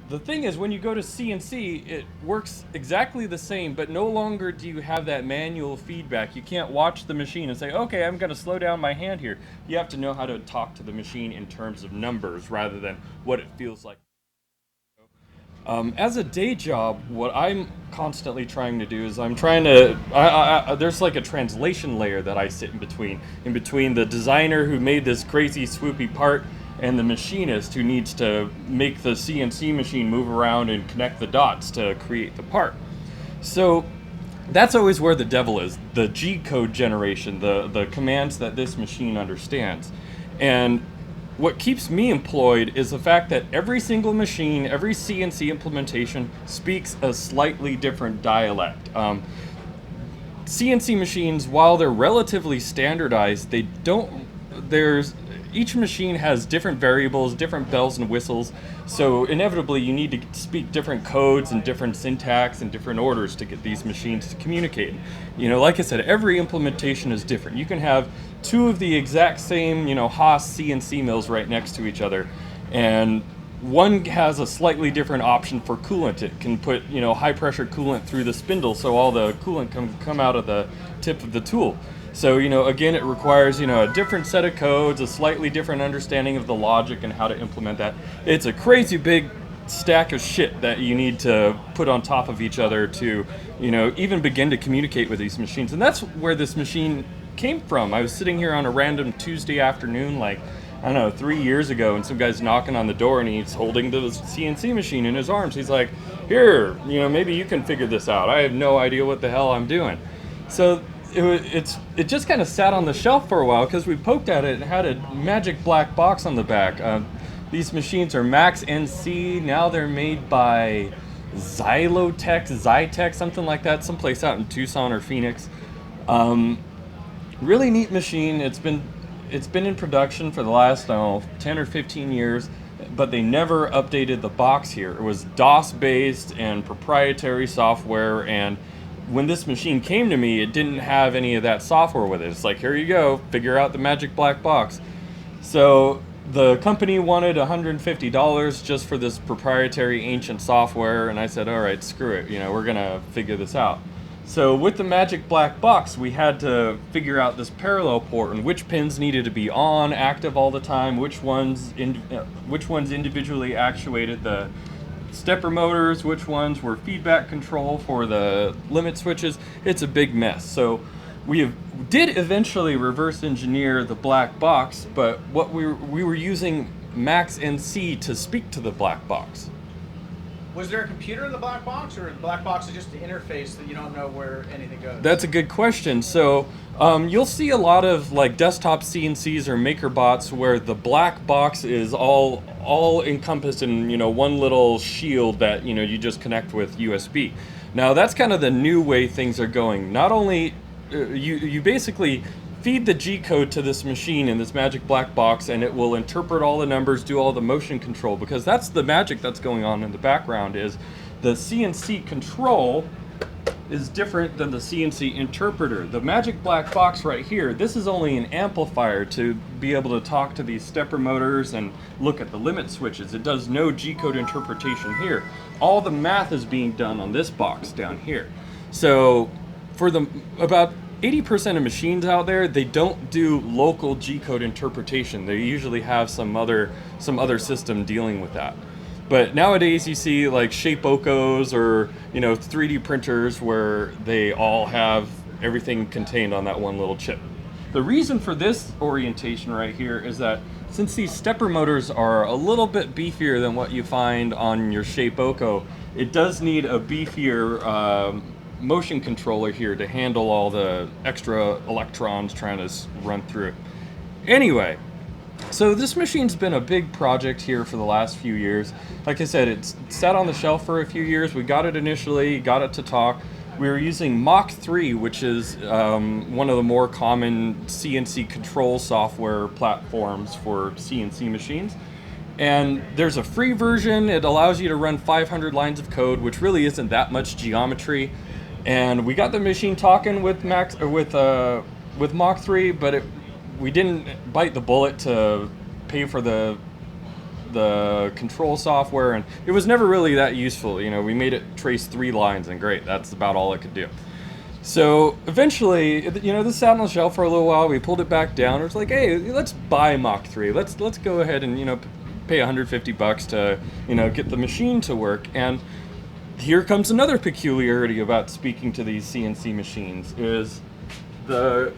The thing is, when you go to CNC, it works exactly the same, but no longer do you have that manual feedback. You can't watch the machine and say, okay, I'm going to slow down my hand here. You have to know how to talk to the machine in terms of numbers rather than what it feels like. As a day job, what I'm constantly trying to do is I'm trying to. There's like a translation layer that I sit in between the designer who made this crazy swoopy part and the machinist who needs to make the CNC machine move around and connect the dots to create the part. So that's always where the devil is, the G code generation, the commands that this machine understands. And what keeps me employed is the fact that every single machine, every CNC implementation speaks a slightly different dialect. CNC machines, while they're relatively standardized, they don't. There's each machine has different variables, different bells and whistles. So inevitably, you need to speak different codes and different syntax and different orders to get these machines to communicate. You know, like I said, every implementation is different. You can have two of the exact same, Haas CNC mills right next to each other, and one has a slightly different option for coolant. It can put, high pressure coolant through the spindle so all the coolant can come out of the tip of the tool. So, again, it requires, a different set of codes, a slightly different understanding of the logic and how to implement that. It's a crazy big stack of shit that you need to put on top of each other to, even begin to communicate with these machines. And that's where this machine came from. I was sitting here on a random Tuesday afternoon, like, I don't know, 3 years ago, and some guy's knocking on the door and he's holding the CNC machine in his arms. He's like, here, maybe you can figure this out. I have no idea what the hell I'm doing. So it just kind of sat on the shelf for a while because we poked at it and had a magic black box on the back. These machines are Max NC. Now they're made by Zytec, something like that, someplace out in Tucson or Phoenix. Really neat machine. It's been in production for the last 10 or 15 years, but they never updated the box here. It was DOS based and proprietary software, and when this machine came to me, it didn't have any of that software with it. It's like, here you go, figure out the magic black box. So the company wanted $150 just for this proprietary ancient software, and I said, all right, screw it, we're gonna figure this out. So with the magic black box, we had to figure out this parallel port and which pins needed to be on, active all the time, which ones individually actuated the stepper motors, which ones were feedback control for the limit switches. It's a big mess. So we did eventually reverse engineer the black box, but what we were using Max NC to speak to the black box. Was there a computer in the black box, or the black box is just the interface that you don't know where anything goes? That's a good question. So you'll see a lot of like desktop CNCs or MakerBots where the black box is all encompassed in one little shield that you just connect with USB. Now that's kind of the new way things are going. Not only you basically feed the G code to this machine in this magic black box, and it will interpret all the numbers, do all the motion control, because that's the magic that's going on in the background. Is the CNC control is different than the CNC interpreter. The magic black box right here, this is only an amplifier to be able to talk to these stepper motors and look at the limit switches. It does no G code interpretation here. All the math is being done on this box down here. So for about 80% of machines out there, they don't do local G-code interpretation. They usually have some other system dealing with that. But nowadays you see like Shapeokos or 3D printers where they all have everything contained on that one little chip. The reason for this orientation right here is that since these stepper motors are a little bit beefier than what you find on your Shapeoko, it does need a beefier motion controller here to handle all the extra electrons trying to run through it. Anyway, so this machine's been a big project here for the last few years. Like I said, it's sat on the shelf for a few years. We got it initially, got it to talk. We were using Mach 3, which is one of the more common CNC control software platforms for CNC machines. And there's a free version. It allows you to run 500 lines of code, which really isn't that much geometry. And we got the machine talking with Mach 3, but we didn't bite the bullet to pay for the the control software, and it was never really that useful. You know, we made it trace 3 lines, and great, that's about all it could do. So eventually, you know, this sat on the shelf for a little while. We pulled it back down. It was like, hey, let's buy Mach 3. Let's go ahead and, you know, pay $150 to, you know, get the machine to work. And here comes another peculiarity about speaking to these CNC machines is the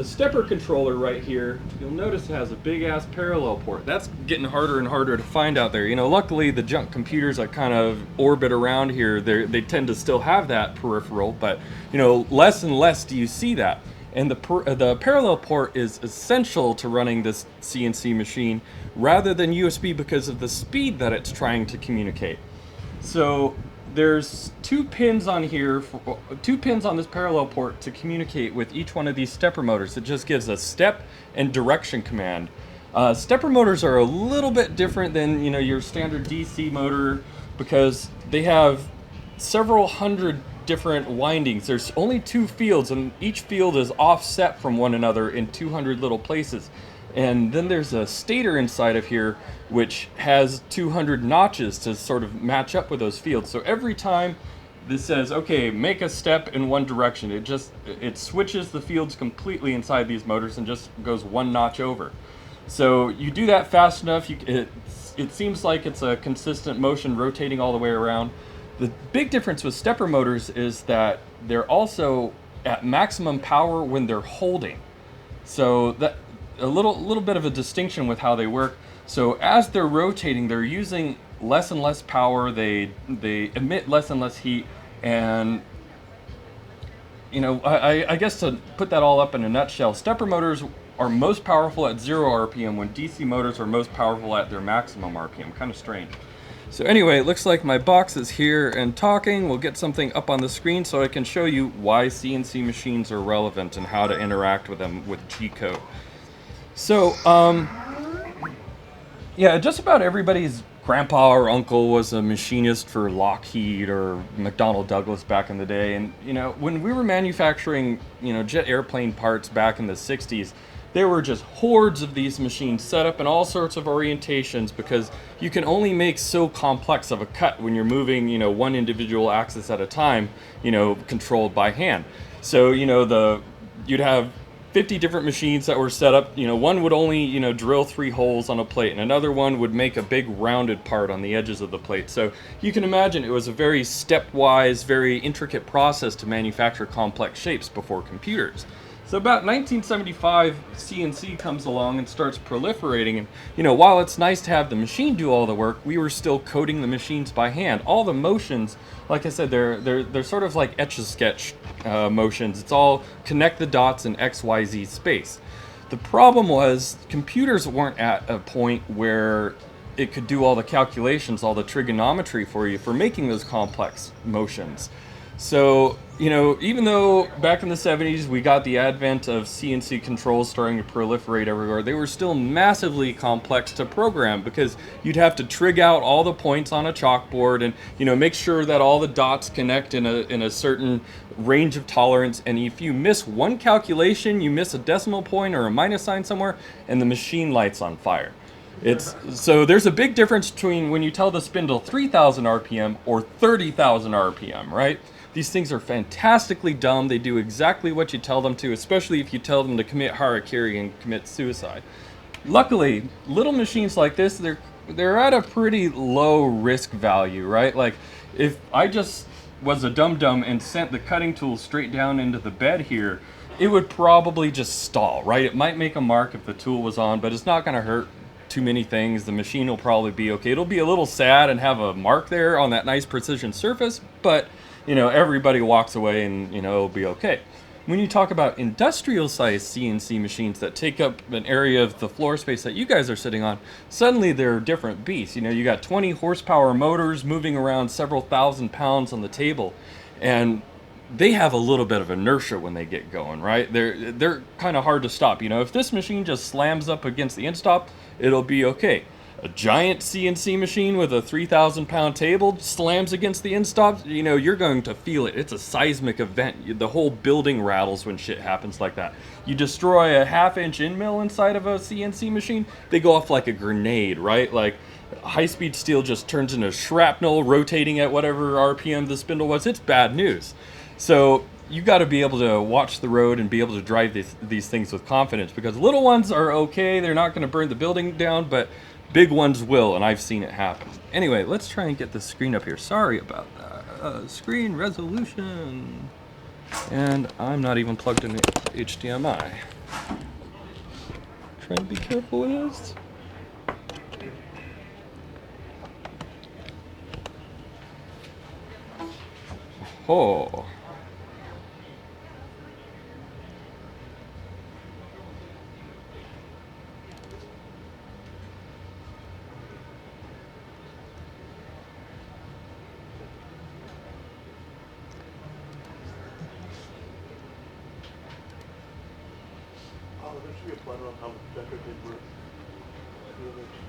stepper controller right here. You'll notice it has a big ass parallel port. That's getting harder and harder to find out there. You know, luckily the junk computers that kind of orbit around here, they tend to still have that peripheral, but you know, less and less do you see that. And the parallel port is essential to running this CNC machine rather than USB because of the speed that it's trying to communicate. So there's 2 pins on here, 2 pins on this parallel port to communicate with each one of these stepper motors. It just gives a step and direction command. Stepper motors are a little bit different than, you know, your standard DC motor because they have several hundred different windings. There's only 2 fields, and each field is offset from one another in 200 little places. And then there's a stator inside of here which has 200 notches to sort of match up with those fields. So every time this says, okay, make a step in one direction, it switches the fields completely inside these motors and just goes 1 notch over. So you do that fast enough, it seems like it's a consistent motion rotating all the way around. The big difference with stepper motors is that they're also at maximum power when they're holding. So that a little bit of a distinction with how they work. So as they're rotating, they're using less and less power, they emit less and less heat, and you know, I guess to put that all up in a nutshell, stepper motors are most powerful at 0 RPM when DC motors are most powerful at their maximum RPM. Kind of strange. So anyway, it looks like my box is here and talking. We'll get something up on the screen so I can show you why CNC machines are relevant and how to interact with them with G-code. So, yeah, just about everybody's grandpa or uncle was a machinist for Lockheed or McDonnell Douglas back in the day. And, you know, when we were manufacturing, you know, jet airplane parts back in the 60s, there were just hordes of these machines set up in all sorts of orientations because you can only make so complex of a cut when you're moving, you know, one individual axis at a time, you know, controlled by hand. So, you know, you'd have 50 different machines that were set up. You know, one would only, you know, drill 3 holes on a plate, and another one would make a big rounded part on the edges of the plate. So you can imagine it was a very stepwise, very intricate process to manufacture complex shapes before computers. So about 1975, CNC comes along and starts proliferating, and you know, while it's nice to have the machine do all the work, we were still coding the machines by hand. All the motions, like I said, they're sort of like Etch-a-Sketch motions. It's all connect the dots in XYZ space. The problem was computers weren't at a point where it could do all the calculations, all the trigonometry for you for making those complex motions. So, you know, even though back in the 70s we got the advent of CNC controls starting to proliferate everywhere, they were still massively complex to program because you'd have to trig out all the points on a chalkboard and, you know, make sure that all the dots connect in a certain range of tolerance. And if you miss one calculation, you miss a decimal point or a minus sign somewhere, and the machine lights on fire. So there's a big difference between when you tell the spindle 3,000 RPM or 30,000 RPM, right? These things are fantastically dumb. They do exactly what you tell them to, especially if you tell them to commit harakiri and commit suicide. Luckily, little machines like this, they're at a pretty low risk value, right? Like, if I just was a dum-dum and sent the cutting tool straight down into the bed here, it would probably just stall, right? It might make a mark if the tool was on, but it's not going to hurt too many things. The machine will probably be okay. It'll be a little sad and have a mark there on that nice precision surface, but you know, everybody walks away and, you know, it'll be okay. When you talk about industrial sized CNC machines that take up an area of the floor space that you guys are sitting on, suddenly they're different beasts. You know, you got 20 horsepower motors moving around several thousand pounds on the table, and they have a little bit of inertia when they get going, right? They're kind of hard to stop. You know, if this machine just slams up against the end stop, it'll be okay. A giant CNC machine with a 3,000 pound table slams against the end stop, you know, you're going to feel it. It's a seismic event. The whole building rattles when shit happens like that. You destroy a 1/2 inch end mill inside of a CNC machine, they go off like a grenade, right? Like, high-speed steel just turns into shrapnel rotating at whatever RPM the spindle was. It's bad news. So you got to be able to watch the road and be able to drive these things with confidence, because little ones are okay. They're not going to burn the building down, but big ones will, and I've seen it happen. Anyway, let's try and get the screen up here. Sorry about that. Screen resolution. And I'm not even plugged into HDMI. Trying to be careful with this. Oh.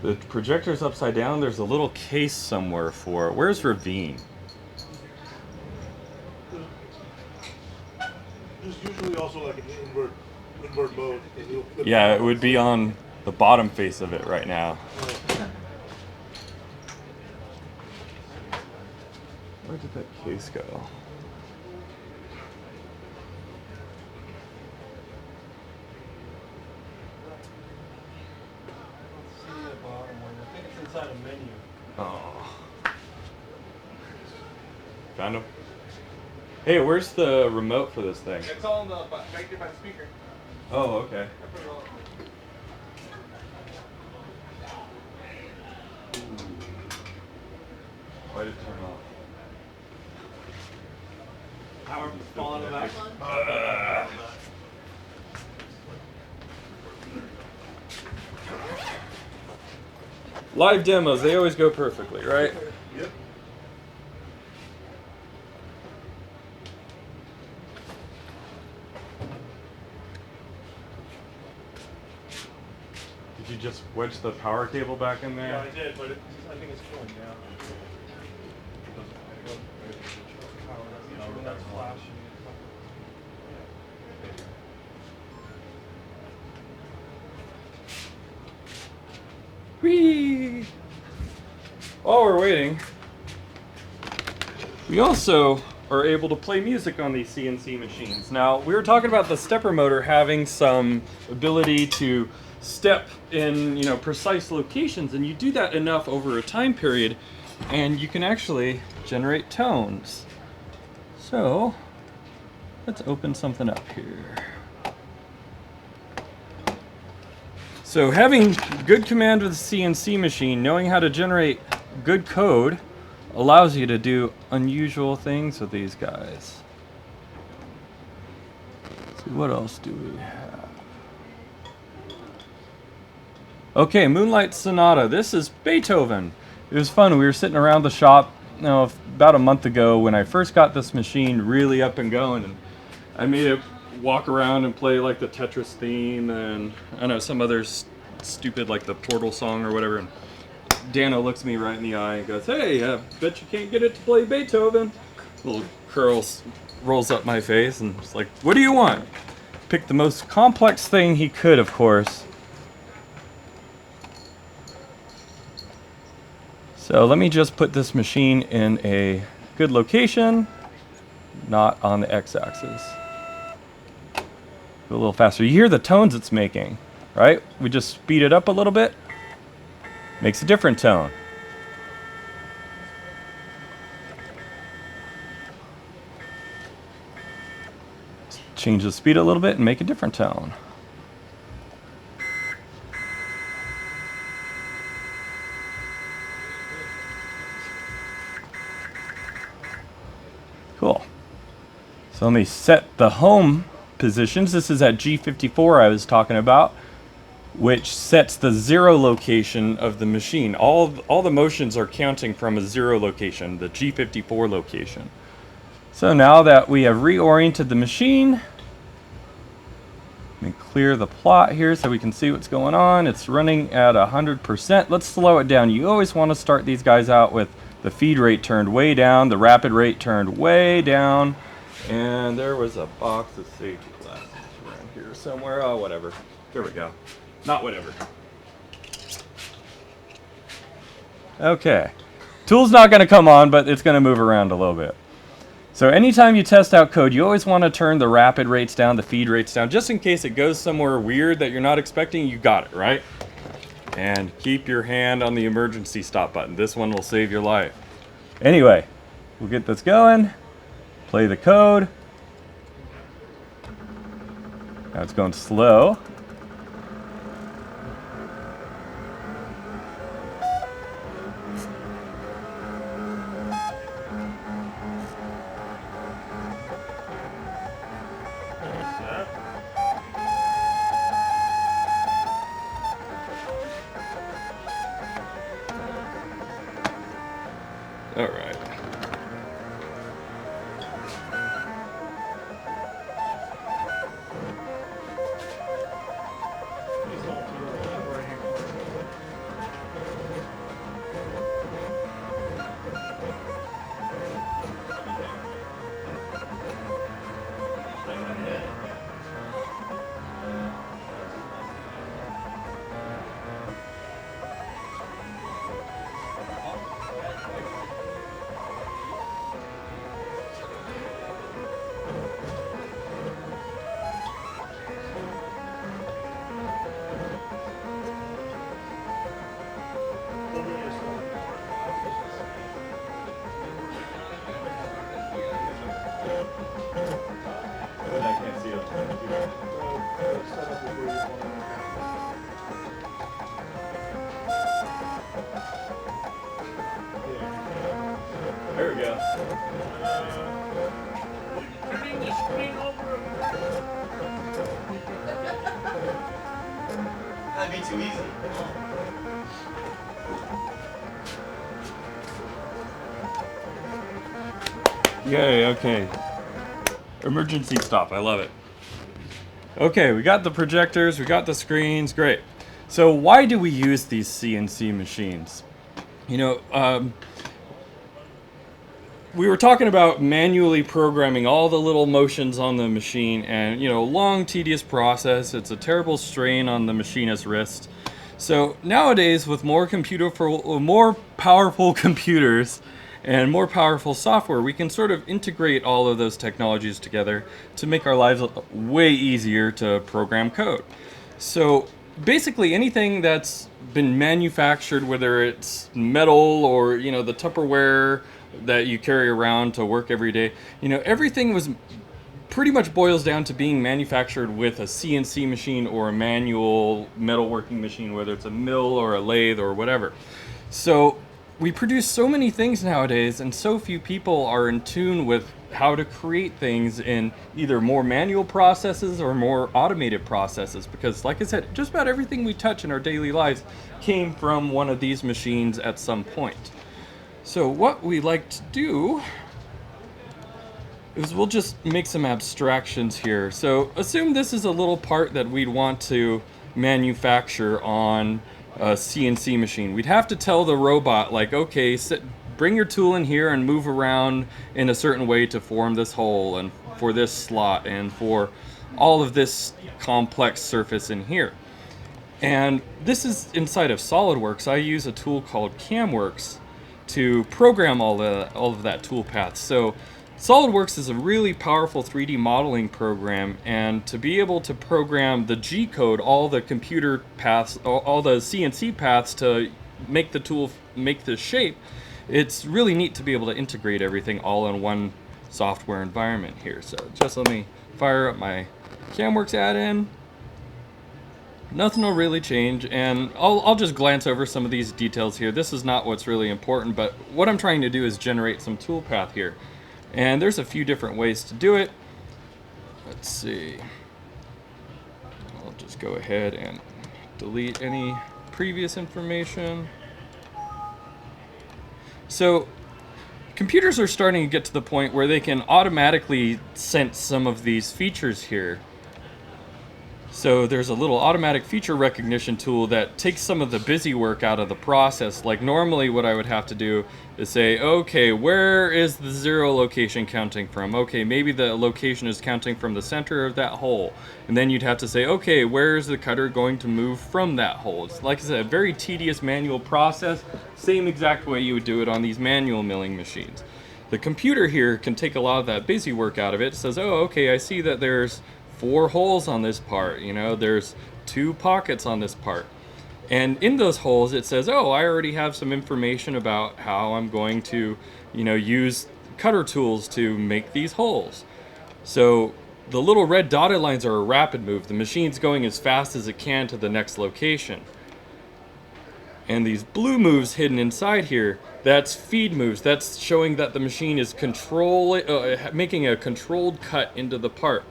The projector's upside down. There's a little case somewhere for it. Where's Ravine? There's usually also like an invert mode. Yeah, it would be on the bottom face of it right now. Where did that case go? Oh. Found him? Hey, where's the remote for this thing? It's all in the right there by the speaker. Oh, okay. I put it all. Why did it turn off? Power fall on the back. Live demos, they always go perfectly, right? Yep. Did you just wedge the power cable back in there? Yeah, I did, but I think it's going down. That's flashing. Whee! While we're waiting, we also are able to play music on these CNC machines. Now, we were talking about the stepper motor having some ability to step in, precise locations, and you do that enough over a time period, and you can actually generate tones. So, let's open something up here. So having good command with the CNC machine, knowing how to generate good code, allows you to do unusual things with these guys. Let's see, what else do we have? Okay, Moonlight Sonata. This is Beethoven. It was fun. We were sitting around the shop about a month ago when I first got this machine really up and going, and I made it walk around and play like the Tetris theme and I don't know, some other stupid like the Portal song or whatever. And Dana looks me right in the eye and goes, "Hey, I bet you can't get it to play Beethoven." Little curl rolls up my face and it's like, "What do you want?" Picked the most complex thing he could, of course. So let me just put this machine in a good location, not on the x-axis. Go a little faster. You hear the tones it's making, right? We just speed it up a little bit. Makes a different tone. Change the speed a little bit and make a different tone. Cool. So let me set the home positions. This is at G54 I was talking about, which sets the 0 location of the machine. All the motions are counting from a 0 location, the G54 location. So now that we have reoriented the machine, let me clear the plot here so we can see what's going on. It's running at 100%. Let's slow it down. You always want to start these guys out with the feed rate turned way down, the rapid rate turned way down. And there was a box of safety glasses around here somewhere. Oh, whatever. There we go. Not whatever. Okay. Tool's not going to come on, but it's going to move around a little bit. So anytime you test out code, you always want to turn the rapid rates down, the feed rates down, just in case it goes somewhere weird that you're not expecting. You got it, right? And keep your hand on the emergency stop button. This one will save your life. Anyway, we'll get this going. Play the code. Now it's going slow. All right. There we go. Turning the screen over. That'd be too easy. Yay, okay. Emergency stop, I love it. Okay, we got the projectors, we got the screens, great. So why do we use these CNC machines? You know, we were talking about manually programming all the little motions on the machine, and you know, long tedious process. It's a terrible strain on the machinist's wrist. So nowadays, with more powerful computers and more powerful software, we can sort of integrate all of those technologies together to make our lives way easier to program code. So basically anything that's been manufactured, whether it's metal or, you know, the Tupperware that you carry around to work every day, you know, everything was pretty much boils down to being manufactured with a CNC machine or a manual metalworking machine, whether it's a mill or a lathe or whatever. So we produce so many things nowadays, and so few people are in tune with how to create things in either more manual processes or more automated processes, because like I said, just about everything we touch in our daily lives came from one of these machines at some point. So what we like to do is we'll just make some abstractions here. So assume this is a little part that we'd want to manufacture on a CNC machine. We'd have to tell the robot, like, okay, bring your tool in here and move around in a certain way to form this hole and for this slot and for all of this complex surface in here. And this is inside of SolidWorks. I use a tool called CamWorks to program all of that tool path. So SolidWorks is a really powerful 3D modeling program, and to be able to program the G code, all the computer paths, all the CNC paths to make the tool make this shape, it's really neat to be able to integrate everything all in one software environment here. So just let me fire up my CamWorks add-in. Nothing will really change, and I'll just glance over some of these details here. This is not what's really important, but what I'm trying to do is generate some tool path here. And there's a few different ways to do it. Let's see. I'll just go ahead and delete any previous information. So computers are starting to get to the point where they can automatically sense some of these features here. So there's a little automatic feature recognition tool that takes some of the busy work out of the process. Like normally what I would have to do is say, okay, where is the 0 location counting from? Okay, maybe the location is counting from the center of that hole. And then you'd have to say, okay, where is the cutter going to move from that hole? It's, like I said, a very tedious manual process, same exact way you would do it on these manual milling machines. The computer here can take a lot of that busy work out of it. It says, oh, okay, I see that there's 4 holes on this part, you know, there's 2 pockets on this part. And in those holes it says, oh, I already have some information about how I'm going to, you know, use cutter tools to make these holes. So the little red dotted lines are a rapid move. The machine's going as fast as it can to the next location. And these blue moves hidden inside here, that's feed moves. That's showing that the machine is making a controlled cut into the part.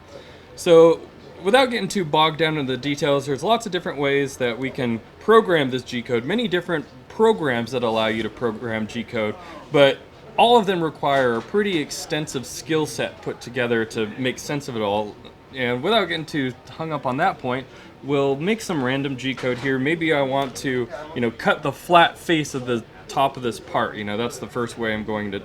So without getting too bogged down in the details, there's lots of different ways that we can program this G-code, many different programs that allow you to program G-code, but all of them require a pretty extensive skill set put together to make sense of it all. And without getting too hung up on that point, we'll make some random G-code here. Maybe I want to, you know, cut the flat face of the top of this part. You know, that's the first way I'm going to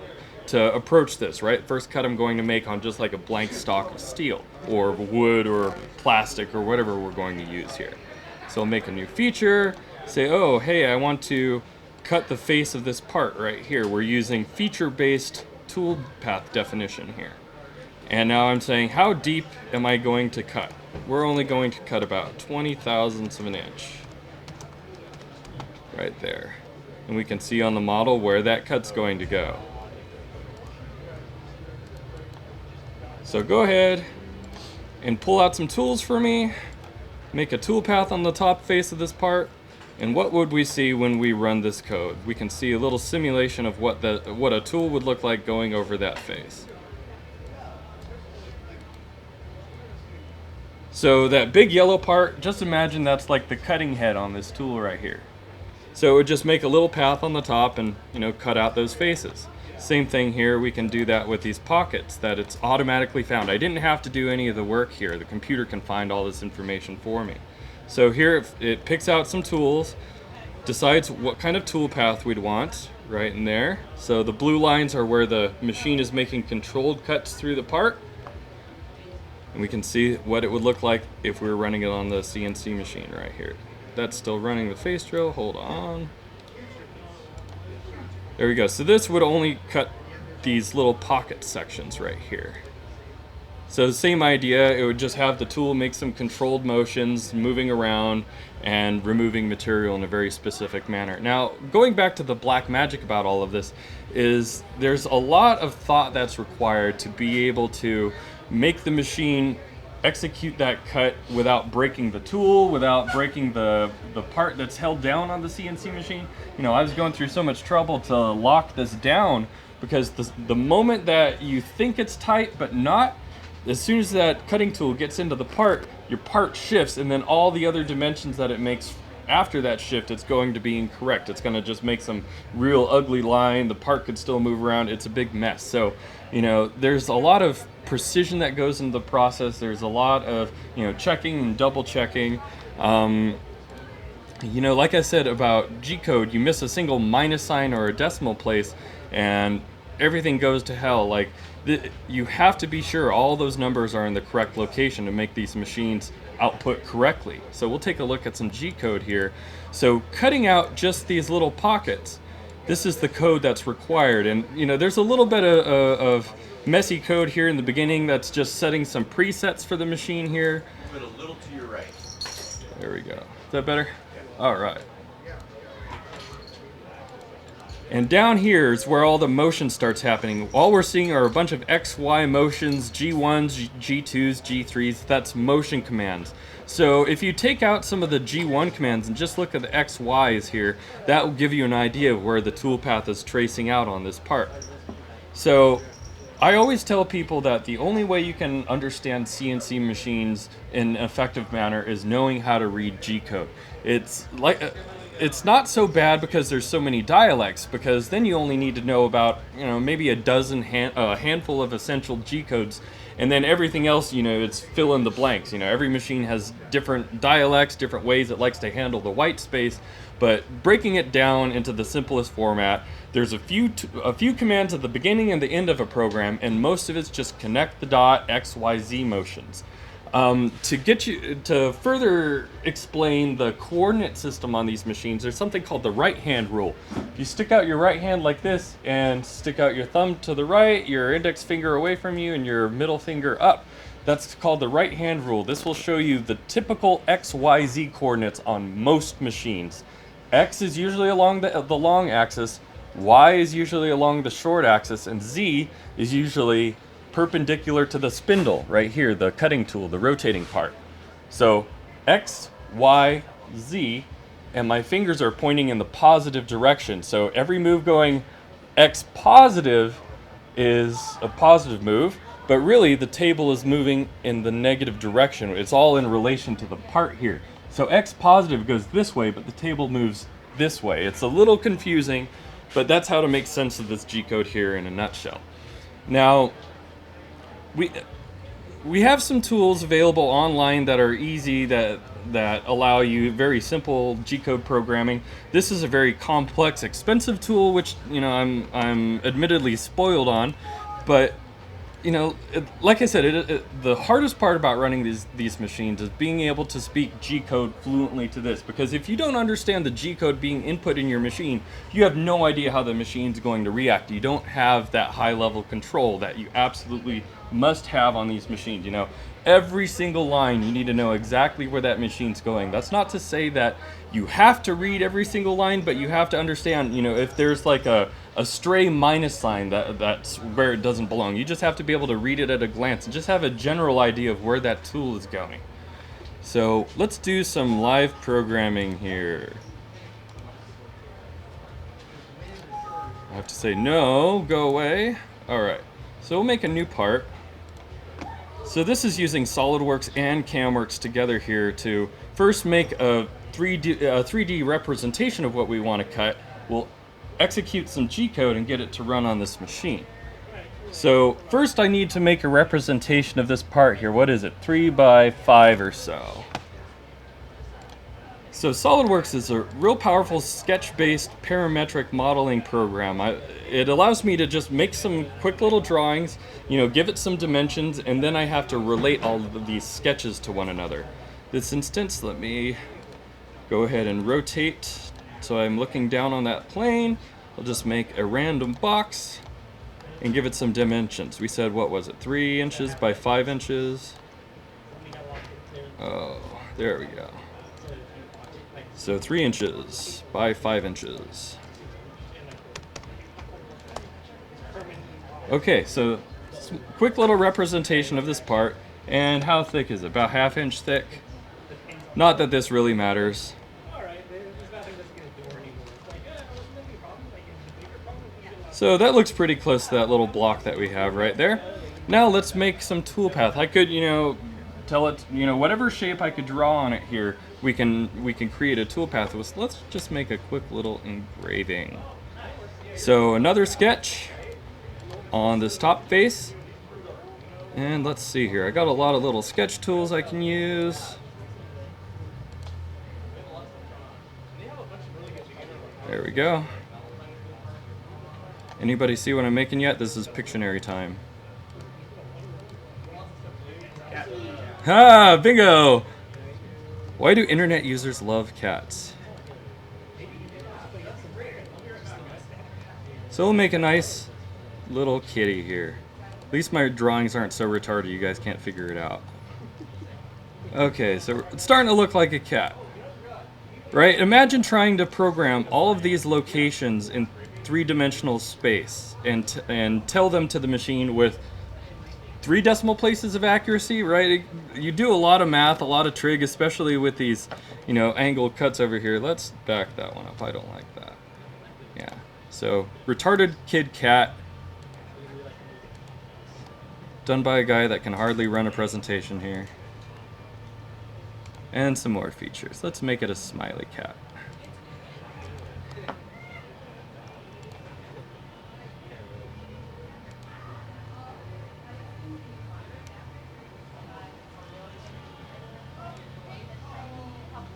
approach this, right? First cut I'm going to make on just like a blank stock of steel or wood or plastic or whatever we're going to use here. So I'll make a new feature, say, oh, hey, I want to cut the face of this part right here. We're using feature-based toolpath definition here. And now I'm saying, how deep am I going to cut? We're only going to cut about 20 thousandths of an inch. Right there. And we can see on the model where that cut's going to go. So go ahead and pull out some tools for me, make a toolpath on the top face of this part, and what would we see when we run this code? We can see a little simulation of what a tool would look like going over that face. So that big yellow part, just imagine that's like the cutting head on this tool right here. So it would just make a little path on the top and, you know, cut out those faces. Same thing here, we can do that with these pockets that it's automatically found. I didn't have to do any of the work here. The computer can find all this information for me. So here it picks out some tools, decides what kind of tool path we'd want right in there. So the blue lines are where the machine is making controlled cuts through the part. And we can see what it would look like if we were running it on the CNC machine right here. That's still running the face drill, hold on. There we go. So this would only cut these little pocket sections right here. So the same idea, it would just have the tool make some controlled motions, moving around and removing material in a very specific manner. Now, going back to the black magic about all of this is there's a lot of thought that's required to be able to make the machine execute that cut without breaking the tool, without breaking the part that's held down on the CNC machine. You know, I was going through so much trouble to lock this down because the moment that you think it's tight but not, as soon as that cutting tool gets into the part, your part shifts, and then all the other dimensions that it makes after that shift, it's going to be incorrect. It's going to just make some real ugly line. The part could still move around. It's a big mess. So, you know, there's a lot of precision that goes into the process. There's a lot of, you know, checking and double checking. You know, like I said about G-code, you miss a single minus sign or a decimal place and everything goes to hell. Like, you have to be sure all those numbers are in the correct location to make these machines output correctly. So we'll take a look at some G-code here. So cutting out just these little pockets, this is the code that's required. And, you know, there's a little bit of messy code here in the beginning that's just setting some presets for the machine here. Move it a little to your right. There we go. Is that better? All right. And down here is where all the motion starts happening. All we're seeing are a bunch of XY motions, G1s, G2s, G3s. That's motion commands. So if you take out some of the G1 commands and just look at the XYs here, that will give you an idea of where the toolpath is tracing out on this part. So I always tell people that the only way you can understand CNC machines in an effective manner is knowing how to read G-code. It's not so bad because there's so many dialects, because then you only need to know about, you know, maybe a handful of essential G-codes, And then everything else, you know, it's fill in the blanks. You know, every machine has different dialects, different ways it likes to handle the white space. But breaking it down into the simplest format, there's a few commands at the beginning and the end of a program, and most of it's just connect the dot, X, Y, Z motions. To get you to further explain the coordinate system on these machines, there's something called the right hand rule. You stick out your right hand like this and stick out your thumb to the right, your index finger away from you, and your middle finger up. That's called the right hand rule. This will show you the typical X, Y, Z coordinates on most machines. X is usually along the long axis, Y is usually along the short axis, and Z is usually perpendicular to the spindle right here, the cutting tool, the rotating part. So X, Y, Z, and my fingers are pointing in the positive direction. So every move going X positive is a positive move, but really the table is moving in the negative direction. It's all in relation to the part here. So X positive goes this way, but the table moves this way. It's a little confusing, but that's how to make sense of this G-code here in a nutshell. Now, we have some tools available online that are easy, that allow you very simple G-code programming. This is a very complex, expensive tool, which, you know, I'm admittedly spoiled on, but you know, like I said, the hardest part about running these machines is being able to speak G-code fluently to this, because if you don't understand the G-code being input in your machine, you have no idea how the machine's going to react. You don't have that high-level control that you absolutely must have on these machines. You know, every single line, you need to know exactly where that machine's going. That's not to say that you have to read every single line, but you have to understand, you know, if there's like a stray minus sign, that's where it doesn't belong. You just have to be able to read it at a glance and just have a general idea of where that tool is going. So let's do some live programming here. I have to say no, go away. All right, so we'll make a new part. So this is using SolidWorks and CamWorks together here to first make a 3D representation of what we want to cut. We'll execute some G-code and get it to run on this machine. So first I need to make a representation of this part here. What is it? 3 by 5 or so. So SolidWorks is a real powerful sketch-based parametric modeling program. It allows me to just make some quick little drawings, you know, give it some dimensions, and then I have to relate all of these sketches to one another. This instance, let me go ahead and rotate so I'm looking down on that plane. I'll just make a random box and give it some dimensions. We said, what was it, 3 inches by 5 inches? Oh, there we go. So 3 inches by 5 inches. Okay, so quick little representation of this part. And how thick is it? About 1/2 inch thick. Not that this really matters. So that looks pretty close to that little block that we have right there. Now let's make some toolpath. I could, you know, tell it, you know, whatever shape I could draw on it here, we can create a toolpath with. Let's just make a quick little engraving. So another sketch on this top face. And let's see here. I got a lot of little sketch tools I can use. There we go. Anybody see what I'm making yet? This is Pictionary time. Ha! Bingo! Why do internet users love cats? So we'll make a nice little kitty here. At least my drawings aren't so retarded you guys can't figure it out. Okay, so it's starting to look like a cat. Right? Imagine trying to program all of these locations in three-dimensional space and tell them to the machine with 3 decimal places of accuracy, right? You do a lot of math, a lot of trig, especially with these, you know, angled cuts over here. Let's back that one up. I don't like that. Yeah. So, retarded kid cat. Done by a guy that can hardly run a presentation here. And some more features. Let's make it a smiley cat.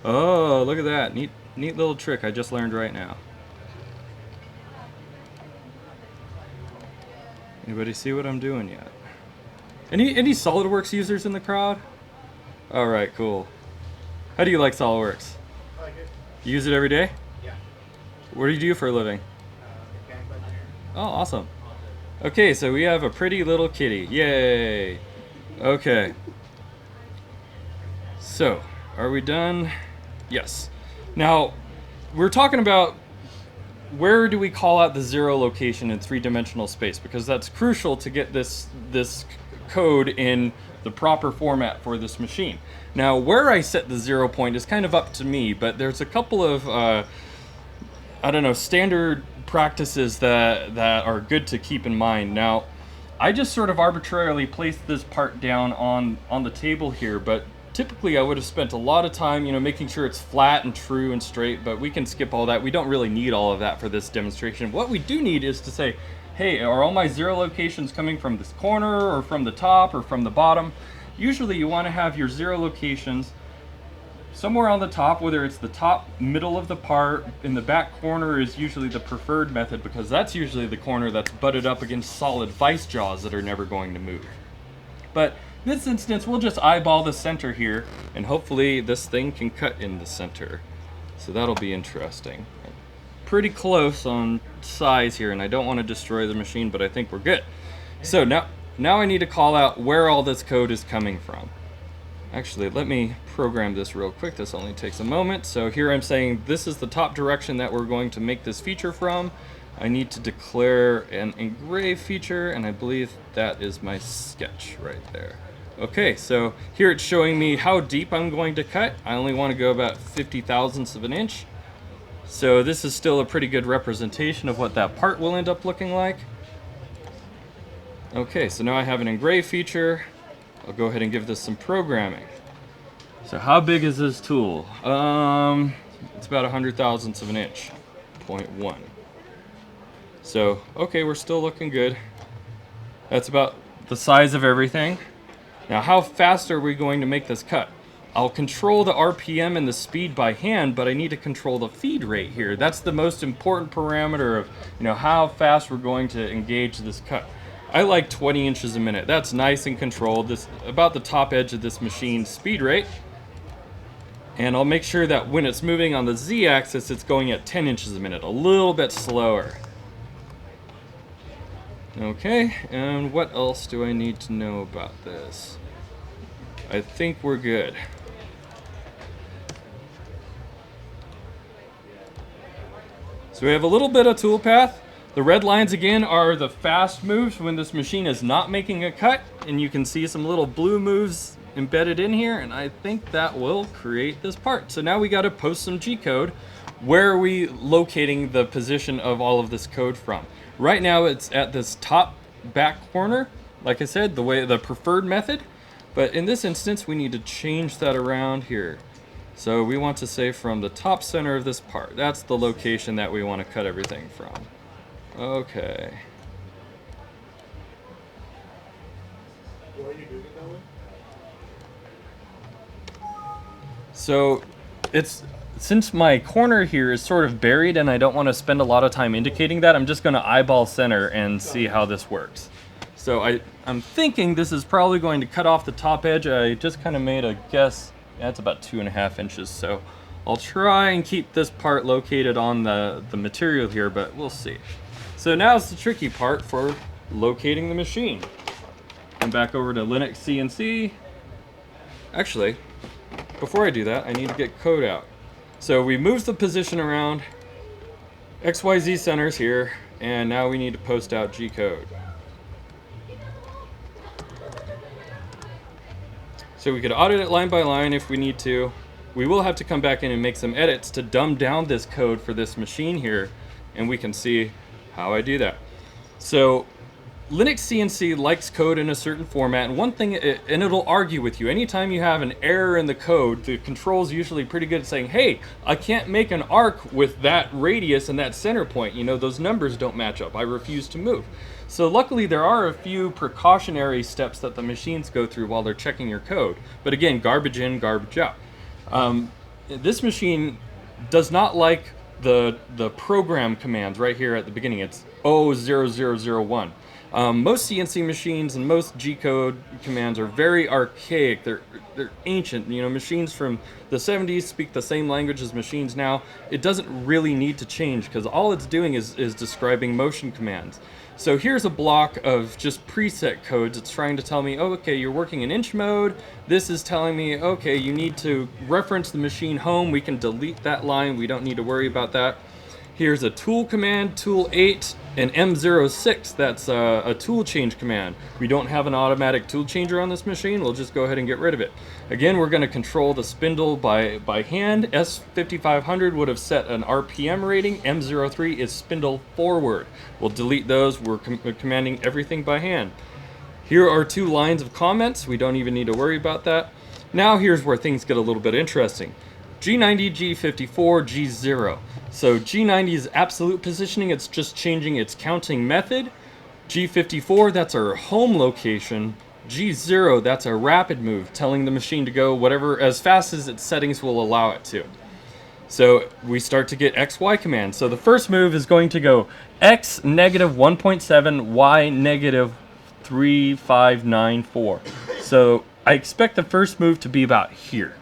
Oh, look at that. Neat little trick I just learned right now. Anybody see what I'm doing yet? Any SolidWorks users in the crowd? All right, cool. How do you like SolidWorks? I like it. You use it every day? Yeah. What do you do for a living? Mechanical engineer. Oh, awesome. Okay, so we have a pretty little kitty. Yay! Okay. So, are we done? Yes. Now, we're talking about where do we call out the 0 location in 3-dimensional space, because that's crucial to get this code in the proper format for this machine. Now, where I set the 0 point is kind of up to me, but there's a couple of I don't know, standard practices that are good to keep in mind. Now, I just sort of arbitrarily placed this part down on the table here, but typically I would have spent a lot of time, you know, making sure it's flat and true and straight, but we can skip all that. We don't really need all of that for this demonstration. What we do need is to say, hey, are all my 0 locations coming from this corner or from the top or from the bottom? Usually you want to have your 0 locations somewhere on the top, whether it's the top middle of the part. In the back corner is usually the preferred method, because that's usually the corner that's butted up against solid vice jaws that are never going to move. But in this instance, we'll just eyeball the center here, and hopefully this thing can cut in the center. So that'll be interesting. Pretty close on size here, and I don't want to destroy the machine, but I think we're good. So now I need to call out where all this code is coming from. Actually, let me program this real quick. This only takes a moment. So here I'm saying this is the top direction that we're going to make this feature from. I need to declare an engrave feature, and I believe that is my sketch right there. Okay, so here it's showing me how deep I'm going to cut. I only want to go about 50 thousandths of an inch. So this is still a pretty good representation of what that part will end up looking like. Okay, so now I have an engrave feature. I'll go ahead and give this some programming. So how big is this tool? It's about 100 thousandths of an inch, 0.1. So, okay, we're still looking good. That's about the size of everything. Now, how fast are we going to make this cut? I'll control the RPM and the speed by hand, but I need to control the feed rate here. That's the most important parameter of, you know, how fast we're going to engage this cut. I like 20 inches a minute. That's nice and controlled. This about the top edge of this machine's speed rate. And I'll make sure that when it's moving on the Z-axis, it's going at 10 inches a minute, a little bit slower. Okay, and what else do I need to know about this? I think we're good. So we have a little bit of toolpath. The red lines again are the fast moves when this machine is not making a cut, and you can see some little blue moves embedded in here, and I think that will create this part. So now we got to post some G-code. Where are we locating the position of all of this code from? Right now it's at this top back corner, like I said, the preferred method, but in this instance we need to change that around here. So we want to say from the top center of this part. That's the location that we want to cut everything from. Okay. Why are you doing it that way? So since my corner here is sort of buried and I don't want to spend a lot of time indicating that, I'm just going to eyeball center and see how this works. So I'm thinking this is probably going to cut off the top edge. I just kind of made a guess. That's about 2.5 inches. So I'll try and keep this part located on the material here, but we'll see. So now's the tricky part for locating the machine. Come back over to Linux CNC. Actually, before I do that, I need to get code out. So we moved the position around, XYZ centers here, and now we need to post out G-code. So we could audit it line by line if we need to. We will have to come back in and make some edits to dumb down this code for this machine here, and we can see how I do that. So Linux CNC likes code in a certain format, and one thing, and it'll argue with you. Anytime you have an error in the code, the control's usually pretty good at saying, hey, I can't make an arc with that radius and that center point. You know, those numbers don't match up. I refuse to move. So luckily there are a few precautionary steps that the machines go through while they're checking your code. But again, garbage in, garbage out. this machine does not like the program commands right here at the beginning. It's 00001. Most CNC machines and most G-code commands are very archaic. They're ancient. You know, machines from the 70s speak the same language as machines now. It doesn't really need to change because all it's doing is describing motion commands. So here's a block of just preset codes. It's trying to tell me, oh, okay, you're working in inch mode. This is telling me, okay, you need to reference the machine home. We can delete that line. We don't need to worry about that. Here's a tool command, tool 8, and M06. That's a tool change command. We don't have an automatic tool changer on this machine. We'll just go ahead and get rid of it. Again, we're going to control the spindle by hand. S5500 would have set an RPM rating. M03 is spindle forward. We'll delete those. We're commanding everything by hand. Here are 2 lines of comments. We don't even need to worry about that. Now here's where things get a little bit interesting. G90, G54, G0. So G90 is absolute positioning. It's just changing its counting method. G54, that's our home location. G0, that's a rapid move, telling the machine to go whatever, as fast as its settings will allow it to. So we start to get XY commands. So the first move is going to go X negative 1.7, Y negative 3594. So I expect the first move to be about here.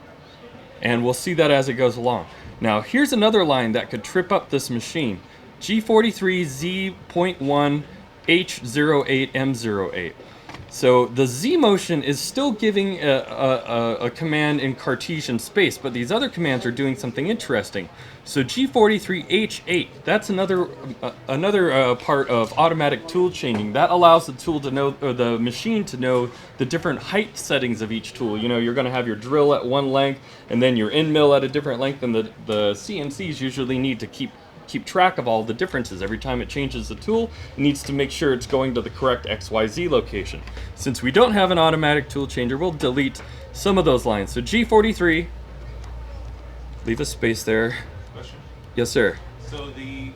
And we'll see that as it goes along. Now here's another line that could trip up this machine. G43 Z.1 H08 M08. So the Z motion is still giving a command in Cartesian space, but these other commands are doing something interesting. So G43H8, that's another part of automatic tool changing. That allows the tool to know, or the machine to know, the different height settings of each tool. You know, you're going to have your drill at one length, and then your end mill at a different length, and the CNCs usually need to keep track of all the differences. Every time it changes the tool, it needs to make sure it's going to the correct XYZ location. Since we don't have an automatic tool changer, we'll delete some of those lines. So G43, leave a space there. Question. Yes, sir. So the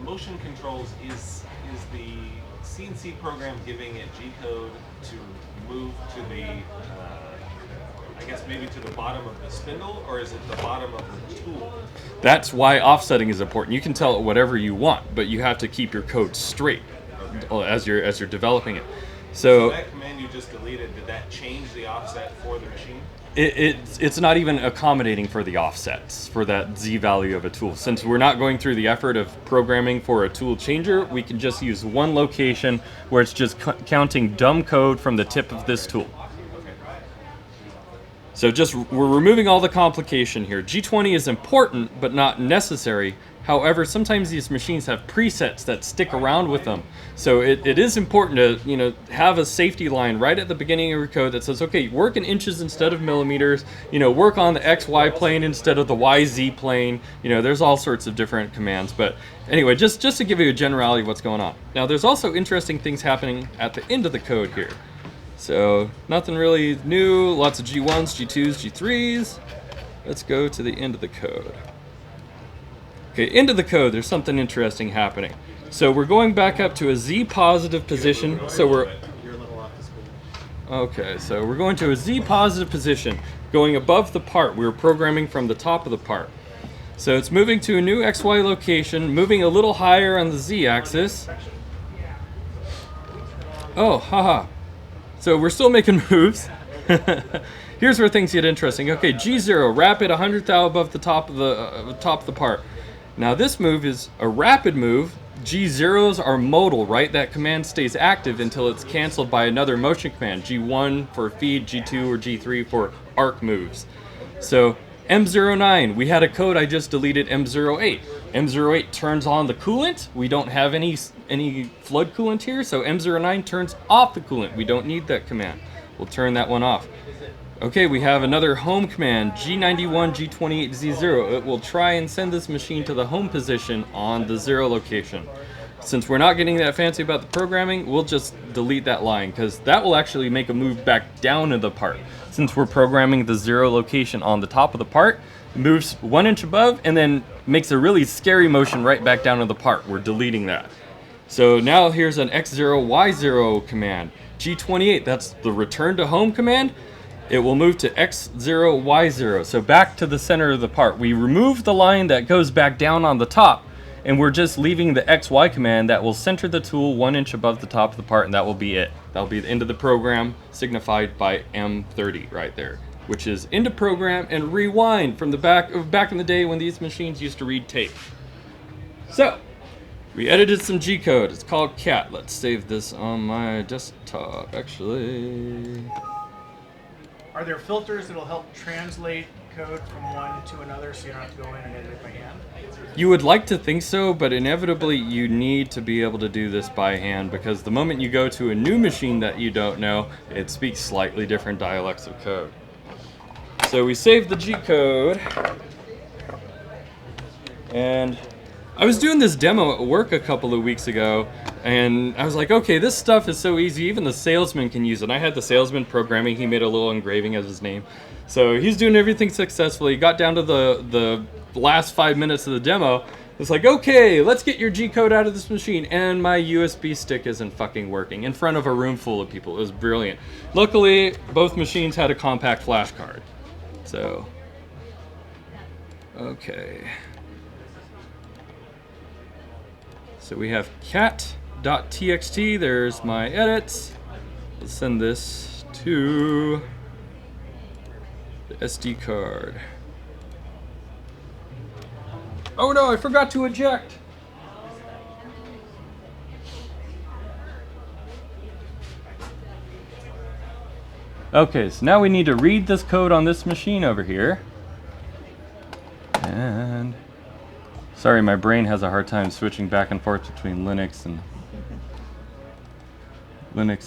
motion controls is the CNC program giving it G code to move to the I guess maybe to the bottom of the spindle, or is it the bottom of the tool? That's why offsetting is important. You can tell it whatever you want, but you have to keep your code straight as you're developing it. So that command you just deleted, did that change the offset for the machine? It's not even accommodating for the offsets for that Z value of a tool. Since we're not going through the effort of programming for a tool changer, we can just use one location where it's just counting dumb code from the tip of this tool. So we're removing all the complication here. G20 is important, but not necessary. However, sometimes these machines have presets that stick around with them. So it is important to, you know, have a safety line right at the beginning of your code that says, okay, work in inches instead of millimeters, you know, work on the XY plane instead of the YZ plane. You know, there's all sorts of different commands. But anyway, just to give you a generality of what's going on. Now, there's also interesting things happening at the end of the code here. So nothing really new, lots of G1s, G2s, G3s. Let's go to the end of the code. Okay, end of the code, there's something interesting happening. So we're going back up to a Z positive position. So we're okay, so we're going to a Z positive position, going above the part. We were programming from the top of the part. So it's moving to a new XY location, moving a little higher on the Z axis. Oh, haha. So we're still making moves. Here's where things get interesting. Okay, G0, rapid 100 thou above the top of the part. Now this move is a rapid move. G0s are modal, right? That command stays active until it's canceled by another motion command. G1 for feed, G2 or G3 for arc moves. So M09, we had a code I just deleted, M08. M08 turns on the coolant. We don't have any flood coolant here, so M09 turns off the coolant. We don't need that command. We'll turn that one off. Okay, we have another home command, G91, G28, Z0. It will try and send this machine to the home position on the 0 location. Since we're not getting that fancy about the programming, we'll just delete that line, because that will actually make a move back down to the part. Since we're programming the 0 location on the top of the part, moves 1 inch above and then makes a really scary motion right back down to the part. We're deleting that. So now here's an X0, Y0 command. G28, that's the return to home command. it will move to X0, Y0. So back to the center of the part. We remove the line that goes back down on the top, and we're just leaving the XY command that will center the tool 1 inch above the top of the part, and that will be it. That'll be the end of the program, signified by M30 right there, which is into program and rewind from the back in the day when these machines used to read tape. So, we edited some G code. It's called CAT. Let's save this on my desktop, actually. Are there filters that'll help translate code from one to another so you don't have to go in and edit it by hand? You would like to think so, but inevitably you need to be able to do this by hand, because the moment you go to a new machine that you don't know, it speaks slightly different dialects of code. So we saved the G code, and I was doing this demo at work a couple of weeks ago, and I was like, okay, this stuff is so easy, even the salesman can use it. And I had the salesman programming, he made a little engraving as his name. So he's doing everything successfully. He got down to the last 5 minutes of the demo. It's like, okay, let's get your G code out of this machine. And my USB stick isn't fucking working in front of a room full of people. It was brilliant. Luckily, both machines had a compact flash card. So, okay. So we have cat.txt, there's my edits. Let's send this to the SD card. Oh no, I forgot to eject. Okay, so now we need to read this code on this machine over here. And sorry, my brain has a hard time switching back and forth between Linux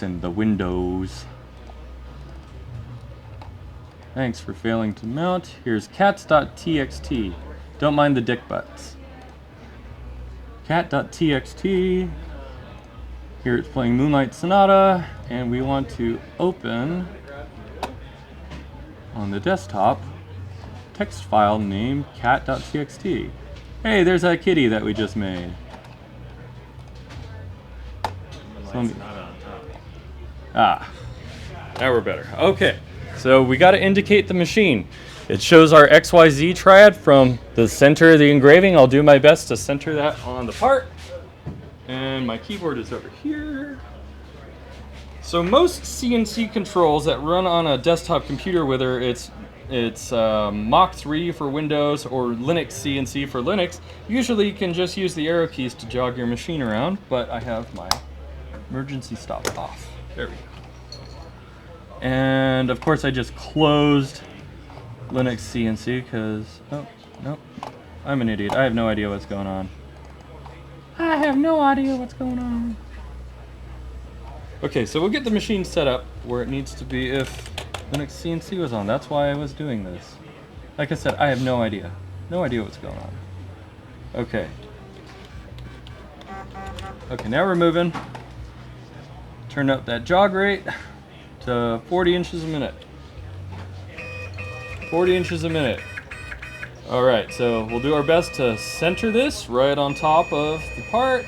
and the Windows. Thanks for failing to mount. Here's cats.txt. Don't mind the dick butts. Cat.txt. Here it's playing Moonlight Sonata, and we want to open on the desktop text file named cat.txt. Hey, there's that kitty that we just made. Ah, now we're better. Okay, so we got to indicate the machine. It shows our XYZ triad from the center of the engraving. I'll do my best to center that on the part. And my keyboard is over here. So most CNC controls that run on a desktop computer, whether it's Mach 3 for Windows or Linux CNC for Linux, usually you can just use the arrow keys to jog your machine around, but I have my emergency stop off. There we go. And of course I just closed Linux CNC because, oh, nope, I'm an idiot. I have no idea what's going on. I have no idea what's going on. Okay, so we'll get the machine set up where it needs to be if Linux CNC was on. That's why I was doing this. Like I said, I have no idea. No idea what's going on. Okay. Okay, now we're moving. Turn up that jog rate to 40 inches a minute. 40 inches a minute. Alright, so we'll do our best to center this right on top of the part.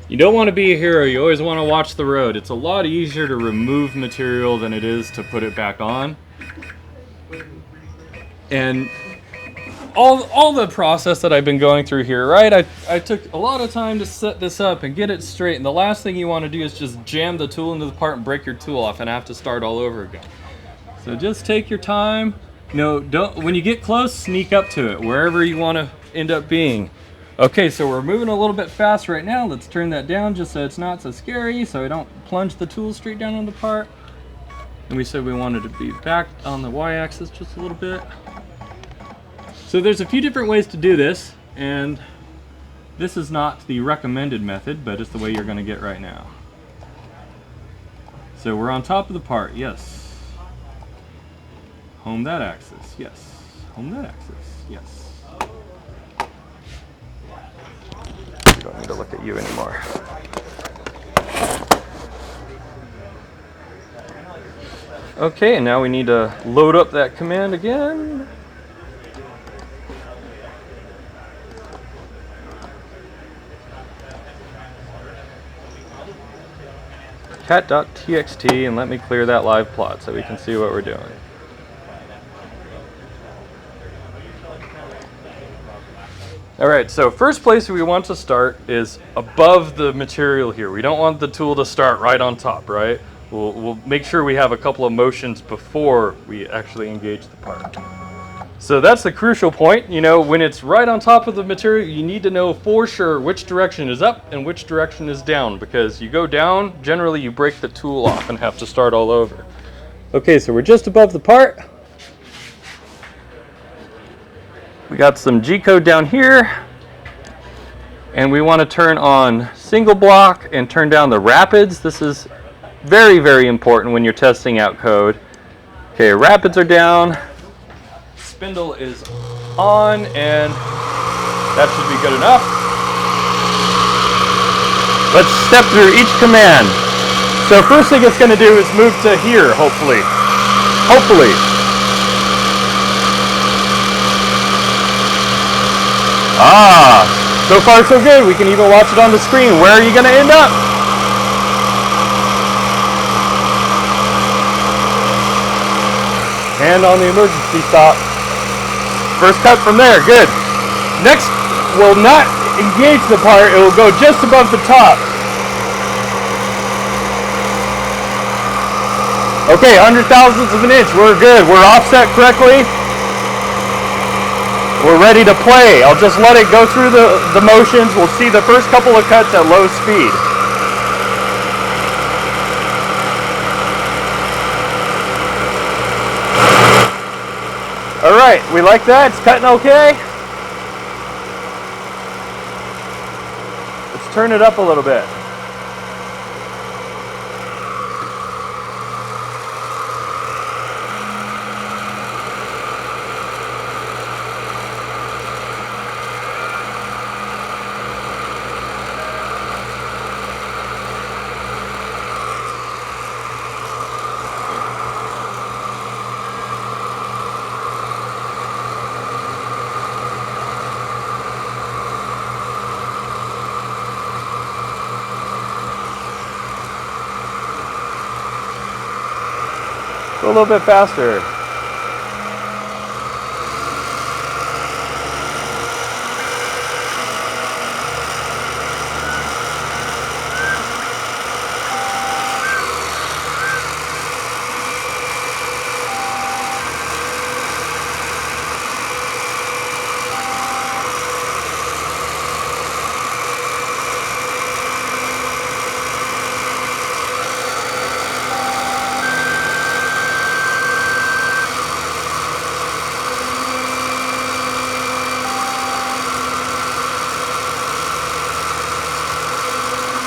You don't want to be a hero, you always want to watch the road. It's a lot easier to remove material than it is to put it back on. And all the process that I've been going through here, right? I took a lot of time to set this up and get it straight, and the last thing you want to do is just jam the tool into the part and break your tool off and have to start all over again. So just take your time. When you get close, sneak up to it, wherever you want to end up being. Okay, so we're moving a little bit fast right now. Let's turn that down just so it's not so scary, so I don't plunge the tool straight down on the part. And we said we wanted to be back on the y-axis just a little bit. So there's a few different ways to do this, and this is not the recommended method, but it's the way you're going to get right now. So we're on top of the part, yes. Home that axis, yes. Home that axis, yes. We don't need to look at you anymore. Okay, and now we need to load up that command again. cat.txt and let me clear that live plot so we can see what we're doing. All right, so first place we want to start is above the material here. We don't want the tool to start right on top, right? We'll make sure we have a couple of motions before we actually engage the part. So that's the crucial point. You know, when it's right on top of the material, you need to know for sure which direction is up and which direction is down, because you go down, generally you break the tool off and have to start all over. Okay, so we're just above the part. We got some G-code down here, and we want to turn on single block and turn down the rapids. This is very, very important when you're testing out code. Okay, rapids are down, spindle is on, and that should be good enough. Let's step through each command. So first thing it's going to do is move to here, hopefully. Hopefully. Ah, so far so good. We can even watch it on the screen. Where are you going to end up? Hand on the emergency stop. First cut from there, good. Next, we'll not engage the part. It will go just above the top. Okay, 100,000ths of an inch. We're good. We're offset correctly. We're ready to play. I'll just let it go through the motions. We'll see the first couple of cuts at low speed. All right, we like that. It's cutting okay. Let's turn it up a little bit. Go a little bit faster.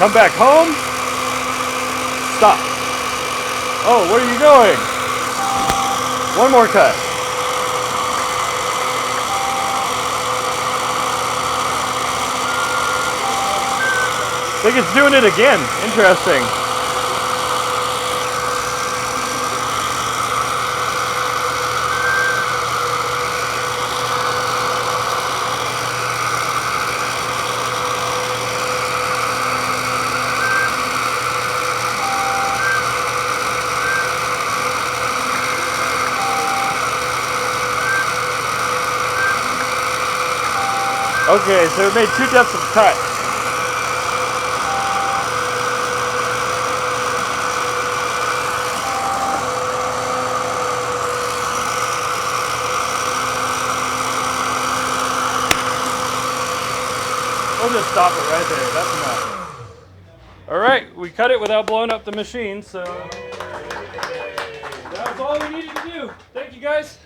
Come back home. Stop. Oh, where are you going? One more cut. I think it's doing it again. Interesting. Okay, so we made 2 depths of cut. We'll just stop it right there. That's enough. All right, we cut it without blowing up the machine, so that was all we needed to do. Thank you, guys.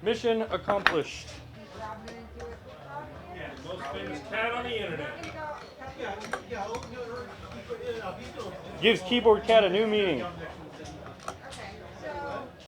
Mission accomplished. Most famous cat on the internet. Gives keyboard cat a new meaning.